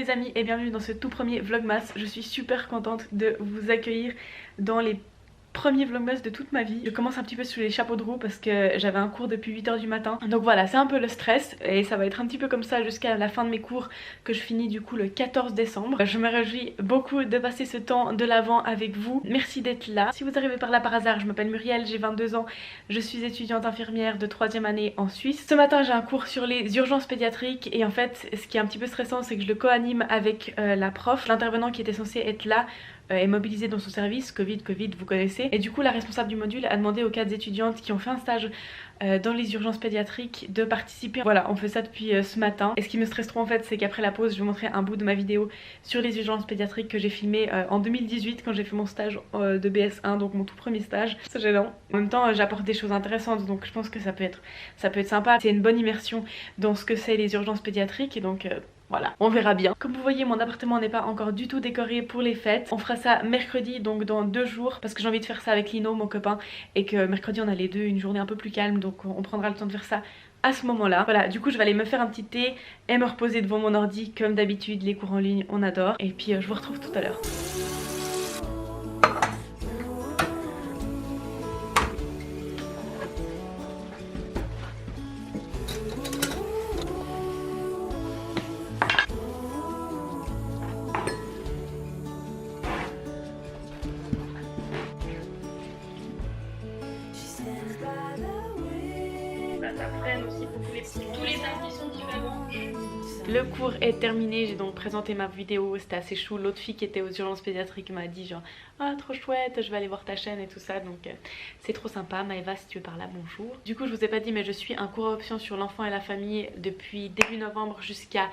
les amis et bienvenue dans ce tout premier vlogmas. Je suis super contente de vous accueillir dans les premiers vlogmas de toute ma vie. Je commence un petit peu sous les chapeaux de roue parce que j'avais un cours depuis 8 h du matin. Donc voilà, c'est un peu le stress et ça va être un petit peu comme ça jusqu'à la fin de mes cours que je finis du coup le 14 décembre. Je me réjouis beaucoup de passer ce temps de l'avant avec vous. Merci d'être là. Si vous arrivez par là par hasard, je m'appelle Muriel, j'ai 22 ans. Je suis étudiante infirmière de 3e année en Suisse. Ce matin j'ai un cours sur les urgences pédiatriques et en fait ce qui est un petit peu stressant c'est que je le co-anime avec la prof. L'intervenant qui était censé être là est mobilisé dans son service, Covid, vous connaissez. Et du coup la responsable du module a demandé aux 4 étudiantes qui ont fait un stage dans les urgences pédiatriques de participer. Voilà, on fait ça depuis ce matin. Et ce qui me stresse trop en fait c'est qu'après la pause je vais vous montrer un bout de ma vidéo sur les urgences pédiatriques que j'ai filmé en 2018 quand j'ai fait mon stage de BS1, donc mon tout premier stage. C'est gênant. En même temps j'apporte des choses intéressantes donc je pense que ça peut être sympa. C'est une bonne immersion dans ce que c'est les urgences pédiatriques et donc voilà, on verra bien. Comme vous voyez, mon appartement n'est pas encore du tout décoré pour les fêtes. On fera ça mercredi, donc dans 2 jours, parce que j'ai envie de faire ça avec Lino, mon copain, et que mercredi on a les deux une journée un peu plus calme, donc on prendra le temps de faire ça à ce moment-là. Voilà, du coup je vais aller me faire un petit thé et me reposer devant mon ordi comme d'habitude. Les cours en ligne, on adore. Et puis je vous retrouve tout à l'heure. Tous les samedis sont différents. Le cours est terminé, j'ai donc présenté ma vidéo, c'était assez chou. L'autre fille qui était aux urgences pédiatriques m'a dit genre ah trop chouette, je vais aller voir ta chaîne et tout ça, donc c'est trop sympa. Maëva, si tu veux par là, bonjour. Du coup je vous ai pas dit mais je suis un cours à option sur l'enfant et la famille depuis début novembre jusqu'à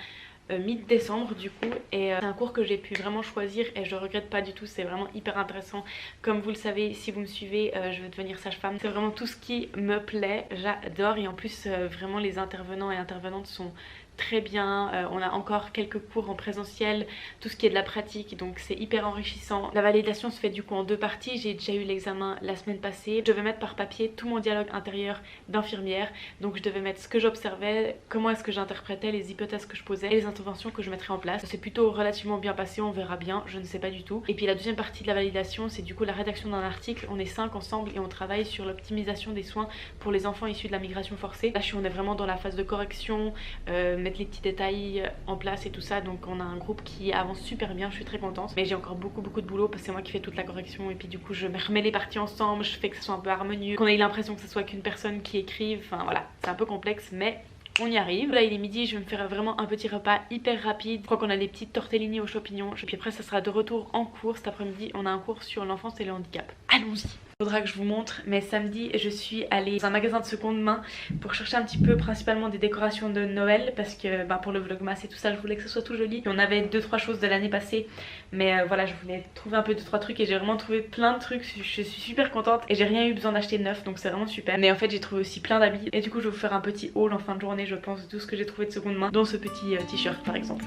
mi-décembre du coup, et c'est un cours que j'ai pu vraiment choisir et je regrette pas du tout. C'est vraiment hyper intéressant. Comme vous le savez si vous me suivez, je vais devenir sage-femme. C'est vraiment tout ce qui me plaît, j'adore. Et en plus vraiment les intervenants et intervenantes sont très bien. On a encore quelques cours en présentiel, tout ce qui est de la pratique, donc c'est hyper enrichissant. La validation se fait du coup en 2 parties. J'ai déjà eu l'examen la semaine passée. Je devais mettre par papier tout mon dialogue intérieur d'infirmière, donc je devais mettre ce que j'observais, comment est-ce que j'interprétais, les hypothèses que je posais et les interventions que je mettrais en place. C'est plutôt relativement bien passé, on verra bien, je ne sais pas du tout. Et puis la deuxième partie de la validation, c'est du coup la rédaction d'un article. On est 5 ensemble et on travaille sur l'optimisation des soins pour les enfants issus de la migration forcée. Là on est vraiment dans la phase de correction, mettre les petits détails en place et tout ça, donc on a un groupe qui avance super bien, je suis très contente. Mais j'ai encore beaucoup de boulot parce que c'est moi qui fais toute la correction et puis du coup je remets les parties ensemble, je fais que ce soit un peu harmonieux, qu'on ait l'impression que ce soit qu'une personne qui écrive, enfin voilà, c'est un peu complexe mais on y arrive. Là il est midi, je vais me faire vraiment un petit repas hyper rapide. Je crois qu'on a des petites tortellini aux champignons et puis après ça sera de retour en cours. Cet après-midi on a un cours sur l'enfance et le handicap. Allons-y. Faudra que je vous montre, mais samedi je suis allée dans un magasin de seconde main pour chercher un petit peu principalement des décorations de Noël parce que pour le vlogmas et tout ça je voulais que ce soit tout joli. Et on avait 2-3 choses de l'année passée mais voilà, je voulais trouver un peu 2-3 trucs et j'ai vraiment trouvé plein de trucs. Je suis super contente et j'ai rien eu besoin d'acheter de neuf, donc c'est vraiment super. Mais en fait j'ai trouvé aussi plein d'habits et du coup je vais vous faire un petit haul en fin de journée je pense de tout ce que j'ai trouvé de seconde main, dont ce petit t-shirt par exemple.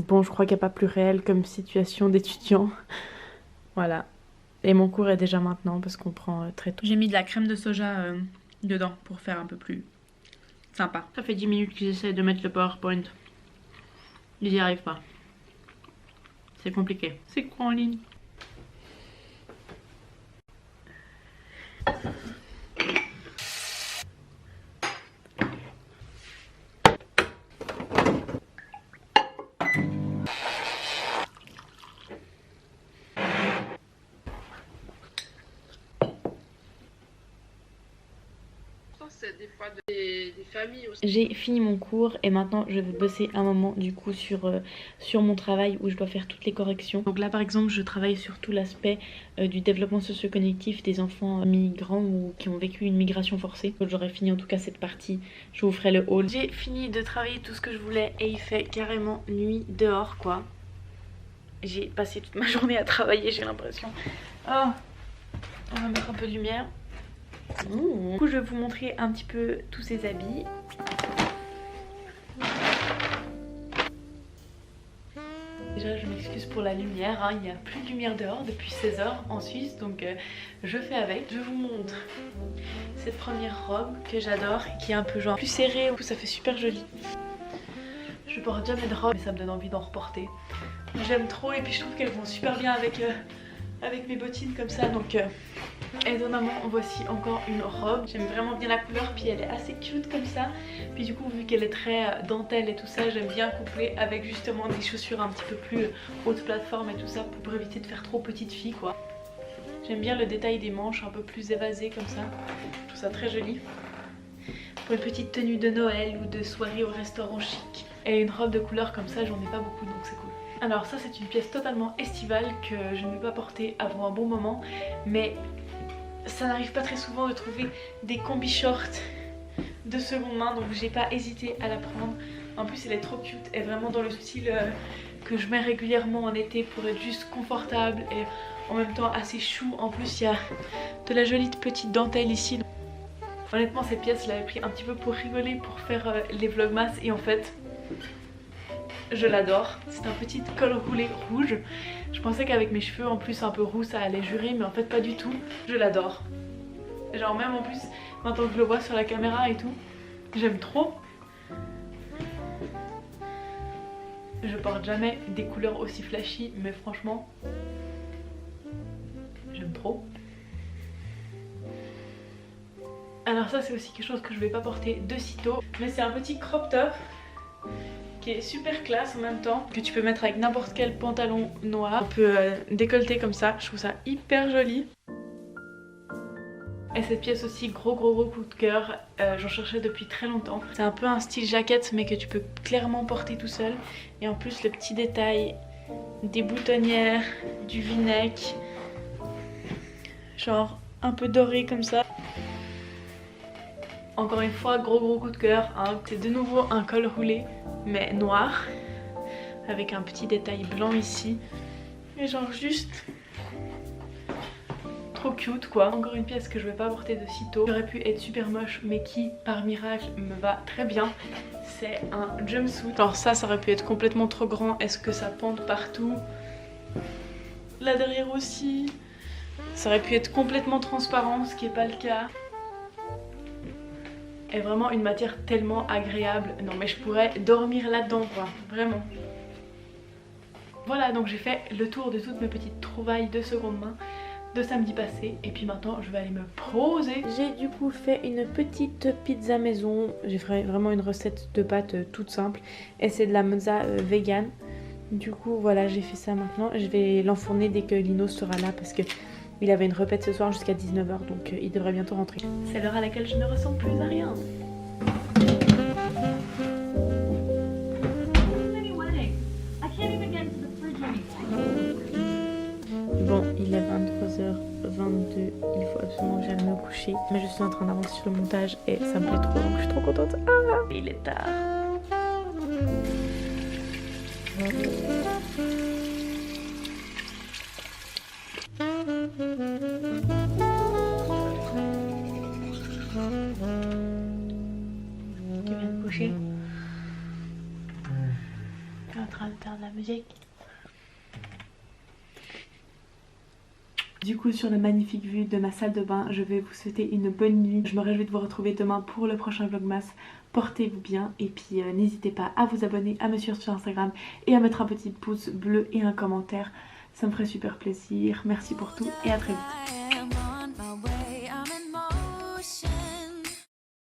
Bon, je crois qu'il n'y a pas plus réel comme situation d'étudiant. Voilà. Et mon cours est déjà maintenant parce qu'on prend très tôt. J'ai mis de la crème de soja dedans pour faire un peu plus sympa. Ça fait 10 minutes que j'essaie de mettre le PowerPoint. Ils n'y arrivent pas. C'est compliqué. C'est quoi en ligne? Des fois des familles aussi. J'ai fini mon cours et maintenant je vais bosser un moment du coup sur mon travail où je dois faire toutes les corrections. Donc là par exemple je travaille sur tout l'aspect du développement socio-cognitif des enfants migrants ou qui ont vécu une migration forcée. Donc j'aurai fini en tout cas cette partie, je vous ferai le haul. J'ai fini de travailler tout ce que je voulais et il fait carrément nuit dehors quoi. J'ai passé toute ma journée à travailler, j'ai l'impression. Oh, on va mettre un peu de lumière. Du coup je vais vous montrer un petit peu tous ces habits. Déjà je m'excuse pour la lumière, hein. Il n'y a plus de lumière dehors depuis 16 h en Suisse, donc je fais avec. Je vous montre cette première robe que j'adore, qui est un peu genre plus serrée, où ça fait super joli. Je porte jamais de robe mais ça me donne envie d'en reporter. J'aime trop et puis je trouve qu'elles vont super bien avec mes bottines comme ça, donc étonnamment voici encore une robe. J'aime vraiment bien la couleur, puis elle est assez cute comme ça. Puis du coup vu qu'elle est très dentelle et tout ça, j'aime bien coupler avec justement des chaussures un petit peu plus haute plateforme et tout ça, pour éviter de faire trop petite fille quoi. J'aime bien le détail des manches un peu plus évasées comme ça, je trouve ça très joli. Pour une petite tenue de Noël ou de soirée au restaurant chic. Et une robe de couleur comme ça, j'en ai pas beaucoup donc c'est cool. Alors ça c'est une pièce totalement estivale que je ne vais pas porter avant un bon moment, mais ça n'arrive pas très souvent de trouver des combi shorts de seconde main, donc j'ai pas hésité à la prendre. En plus elle est trop cute, elle est vraiment dans le style que je mets régulièrement en été pour être juste confortable et en même temps assez chou. En plus il y a de la jolie petite dentelle ici. Honnêtement cette pièce je l'avais pris un petit peu pour rigoler, pour faire les vlogmas, et en fait je l'adore. C'est un petit col roulé rouge. Je pensais qu'avec mes cheveux en plus un peu roux ça allait jurer, mais en fait pas du tout. Je l'adore. Genre même en plus maintenant que je le vois sur la caméra et tout, j'aime trop. Je porte jamais des couleurs aussi flashy, mais franchement j'aime trop. Alors ça c'est aussi quelque chose que je vais pas porter de sitôt, mais c'est un petit crop top qui est super classe en même temps, que tu peux mettre avec n'importe quel pantalon noir. On peut décolleter comme ça, je trouve ça hyper joli. Et cette pièce aussi, gros coup de cœur, j'en cherchais depuis très longtemps. C'est un peu un style jaquette mais que tu peux clairement porter tout seul. Et en plus le petit détail des boutonnières, du v-neck, genre un peu doré comme ça. Encore une fois, gros coup de cœur, hein. C'est de nouveau un col roulé mais noir avec un petit détail blanc ici et genre juste trop cute quoi. Encore une pièce que je vais pas porter de sitôt, qui aurait pu être super moche mais qui par miracle me va très bien. C'est un jumpsuit. Alors ça aurait pu être complètement trop grand, est-ce que ça pend partout, là derrière aussi. Ça aurait pu être complètement transparent, ce qui est pas le cas. Est vraiment une matière tellement agréable. Non mais je pourrais dormir là-dedans quoi, vraiment. Voilà, donc j'ai fait le tour de toutes mes petites trouvailles de seconde main de samedi passé. Et puis maintenant je vais aller me poser. J'ai du coup fait une petite pizza maison. J'ai fait vraiment une recette de pâtes toute simple. Et c'est de la mozza vegan. Du coup voilà, j'ai fait ça maintenant. Je vais l'enfourner dès que Lino sera là parce que il avait une répète ce soir jusqu'à 19 h, donc il devrait bientôt rentrer. C'est l'heure à laquelle je ne ressemble plus à rien. Bon, il est 23h22, il faut absolument que j'aille me coucher. Mais je suis en train d'avancer sur le montage et ça me plaît trop, donc je suis trop contente. Ah, il est tard. Tu viens de coucher? Tu es en train de faire de la musique? Du coup sur la magnifique vue de ma salle de bain, je vais vous souhaiter une bonne nuit. Je me réjouis de vous retrouver demain pour le prochain vlogmas. Portez-vous bien et puis n'hésitez pas à vous abonner, à me suivre sur Instagram et à mettre un petit pouce bleu et un commentaire. Ça me ferait super plaisir. Merci pour tout et à très vite.